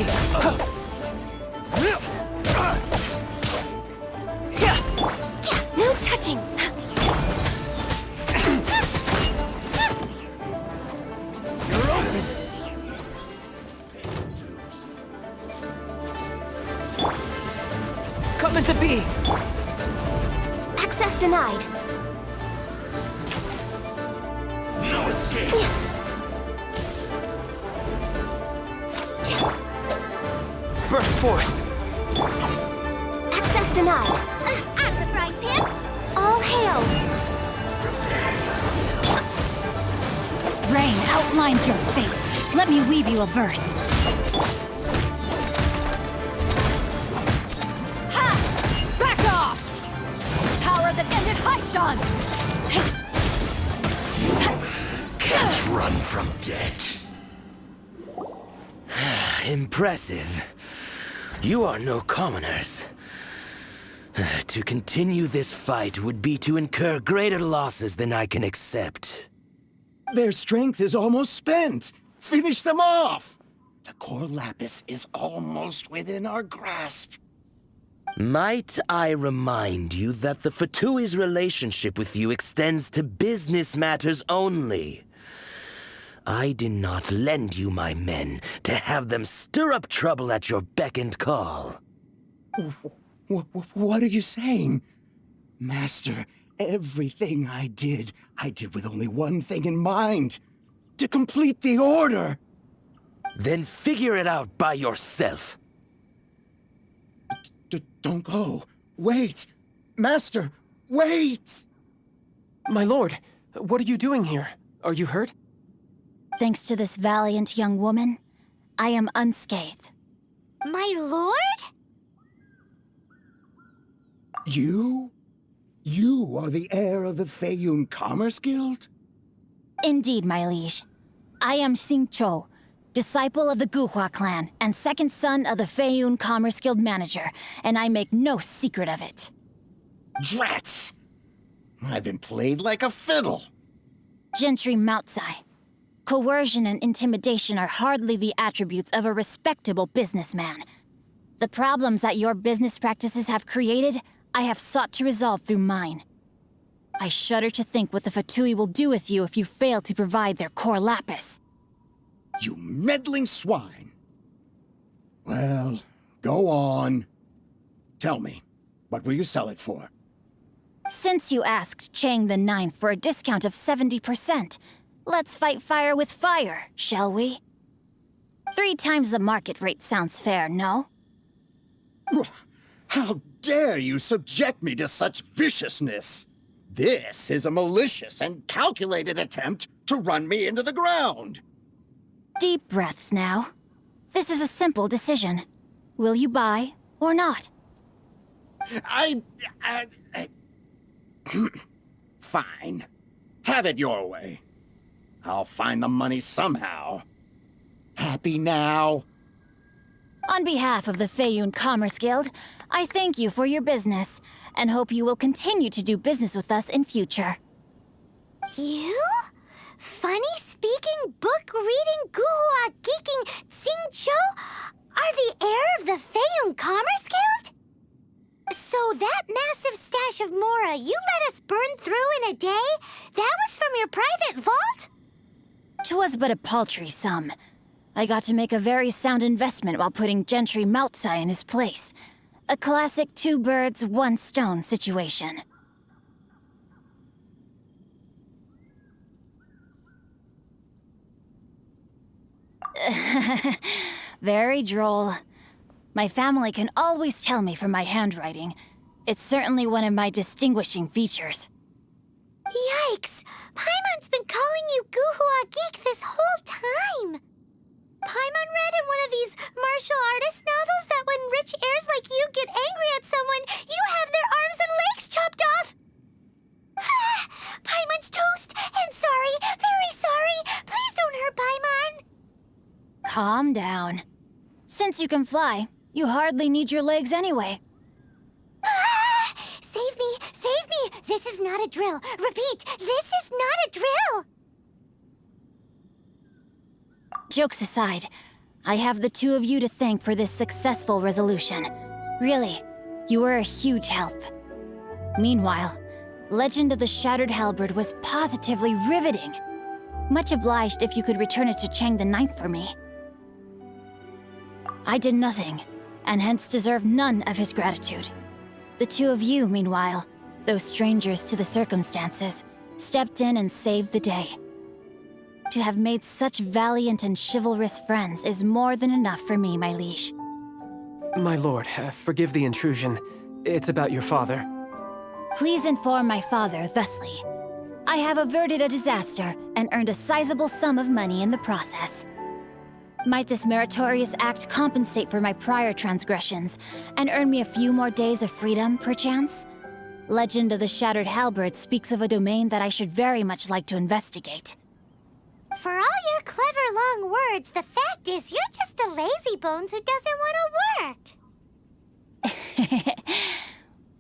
No touching. You're open! Coming to be! Access denied. No escape! Burst forth! Access denied. At the frying pan, All hail. Rain outlines your fate. Let me weave you a verse. Ha! Back off! Power that ended Haishan! Can't run from death. Impressive. You are no commoners. To continue this fight would be to incur greater losses than I can accept. Their strength is almost spent. Finish them off! The core lapis is almost within our grasp. Might I remind you that the Fatui's relationship with you extends to business matters only? I did not lend you my men to have them stir up trouble at your beck and call. What are you saying? Master, everything I did with only one thing in mind. To complete the order! Then figure it out by yourself. Don't go. Wait! Master, wait! My lord, what are you doing here? Are you hurt? Thanks to this valiant young woman, I am unscathed. My lord? You? You are the heir of the Feiyun Commerce Guild? Indeed, my liege. I am Xingqiu, disciple of the Guhua clan and second son of the Feiyun Commerce Guild manager, and I make no secret of it. Drats! I've been played like a fiddle. Gentry Moutsai. Coercion and intimidation are hardly the attributes of a respectable businessman. The problems that your business practices have created, I have sought to resolve through mine. I shudder to think what the Fatui will do with you if you fail to provide their core lapis. You meddling swine. Well, go on. Tell me, what will you sell it for? Since you asked Chang the Ninth for a discount of 70%, let's fight fire with fire, shall we? 3 times the market rate sounds fair, no? How dare you subject me to such viciousness? This is a malicious and calculated attempt to run me into the ground. Deep breaths now. This is a simple decision. Will you buy or not? Fine. Have it your way. I'll find the money somehow. Happy now? On behalf of the Feiyun Commerce Guild, I thank you for your business, and hope you will continue to do business with us in future. You? Funny-speaking, book-reading, guhua geeking Xingqiu are the heir of the Feiyun Commerce Guild? So that massive stash of Mora you let us burn through in a day, that was from your private vault? 'Twas but a paltry sum. I got to make a very sound investment while putting Gentry Moutsai in his place. A classic 2 birds, 1 stone situation. Very droll. My family can always tell me from my handwriting. It's certainly one of my distinguishing features. Yikes! Paimon's been calling you Guhua Geek this whole time! Paimon read in one of these martial artist novels that when rich heirs like you get angry at someone, you have their arms and legs chopped off! Paimon's toast! And sorry, very sorry! Please don't hurt Paimon! Calm down. Since you can fly, you hardly need your legs anyway. Save me! Save me! This is not a drill! Repeat, this is not a drill! Jokes aside, I have the 2 of you to thank for this successful resolution. Really, you were a huge help. Meanwhile, Legend of the Shattered Halberd was positively riveting. Much obliged if you could return it to Chang the Ninth for me. I did nothing, and hence deserve none of his gratitude. The 2 of you, meanwhile, though strangers to the circumstances, stepped in and saved the day. To have made such valiant and chivalrous friends is more than enough for me, my liege. My lord, forgive the intrusion. It's about your father. Please inform my father thusly. I have averted a disaster and earned a sizable sum of money in the process. Might this meritorious act compensate for my prior transgressions and earn me a few more days of freedom, perchance? Legend of the Shattered Halberd speaks of a domain that I should very much like to investigate. For all your clever long words, the fact is you're just a lazy bones who doesn't want to work.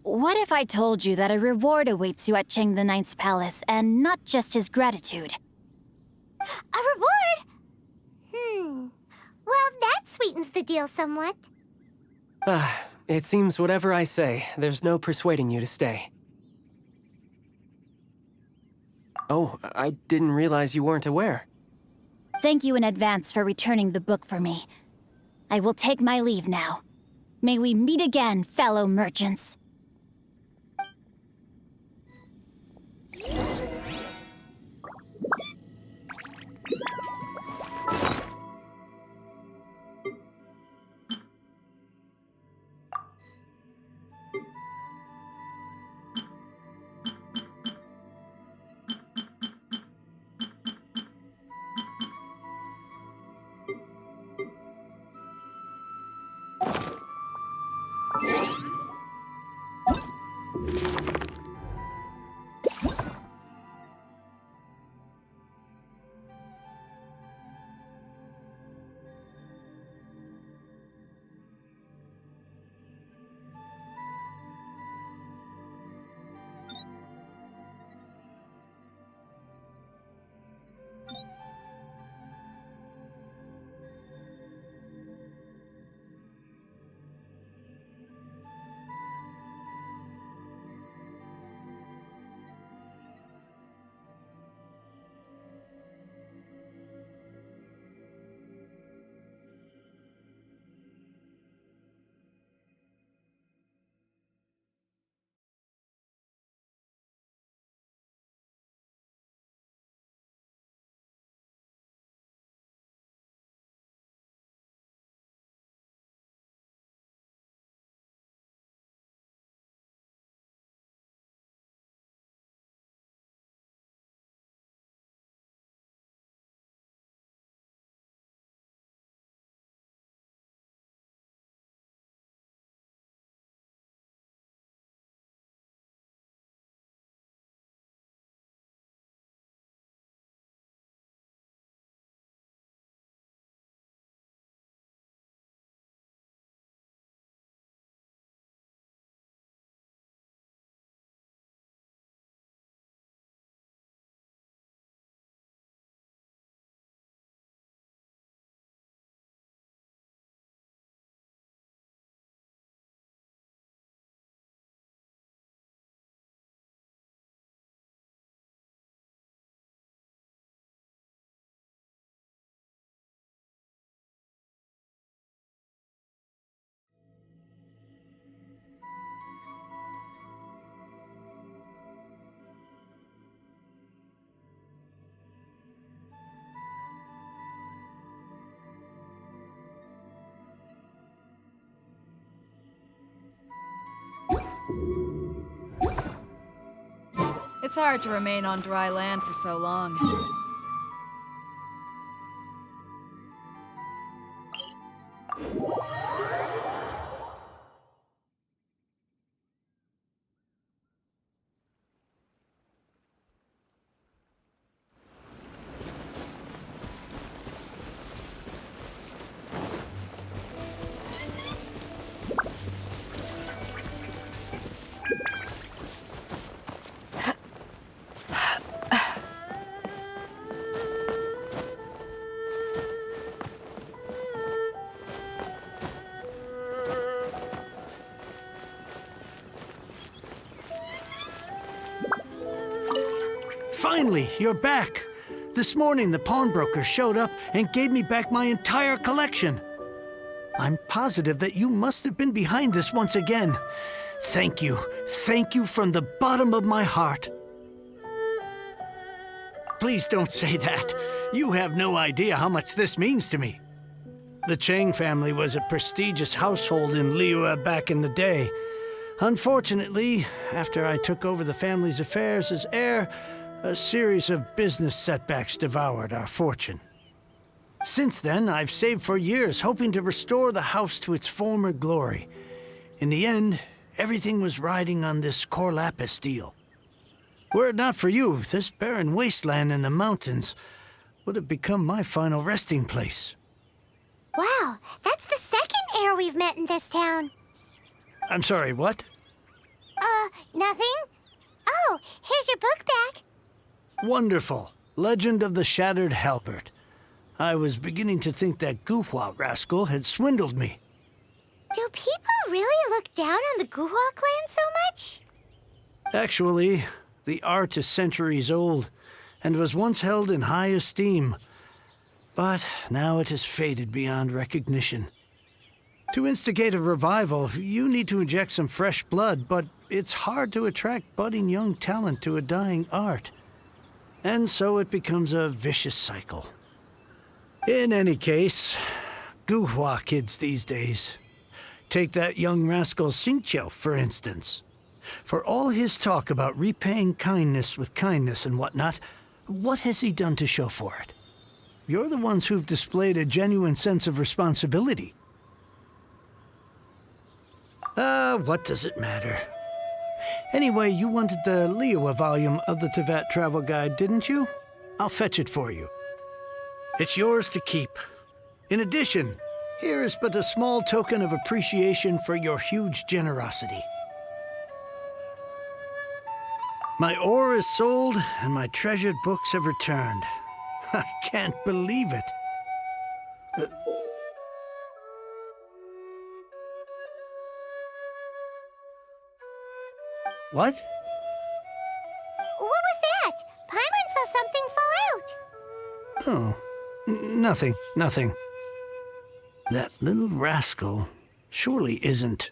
What if I told you that a reward awaits you at Chang the Ninth's palace, and not just his gratitude? A reward? Well, that sweetens the deal somewhat. It seems whatever I say, there's no persuading you to stay. Oh, I didn't realize you weren't aware. Thank you in advance for returning the book for me. I will take my leave now. May we meet again, fellow merchants. It's hard to remain on dry land for so long. Finally, you're back. This morning, the pawnbroker showed up and gave me back my entire collection. I'm positive that you must have been behind this once again. Thank you. Thank you from the bottom of my heart. Please don't say that. You have no idea how much this means to me. The Chang family was a prestigious household in Liyue back in the day. Unfortunately, after I took over the family's affairs as heir, a series of business setbacks devoured our fortune. Since then, I've saved for years, hoping to restore the house to its former glory. In the end, everything was riding on this core lapis deal. Were it not for you, this barren wasteland in the mountains would have become my final resting place. Wow, that's the second heir we've met in this town. I'm sorry, what? Nothing? Oh, here's your book back. Wonderful. Legend of the Shattered Halberd. I was beginning to think that Guhua rascal had swindled me. Do people really look down on the Guhua clan so much? Actually, the art is centuries old, and was once held in high esteem. But now it has faded beyond recognition. To instigate a revival, you need to inject some fresh blood, but it's hard to attract budding young talent to a dying art. And so it becomes a vicious cycle. In any case, Guhua kids these days. Take that young rascal Xingqiu, for instance. For all his talk about repaying kindness with kindness and whatnot, what has he done to show for it? You're the ones who've displayed a genuine sense of responsibility. What does it matter? Anyway, you wanted the Liyue volume of the Teyvat Travel Guide, didn't you? I'll fetch it for you. It's yours to keep. In addition, here is but a small token of appreciation for your huge generosity. My ore is sold, and my treasured books have returned. I can't believe it. What? What was that? Paimon saw something fall out. Oh, nothing. That little rascal surely isn't.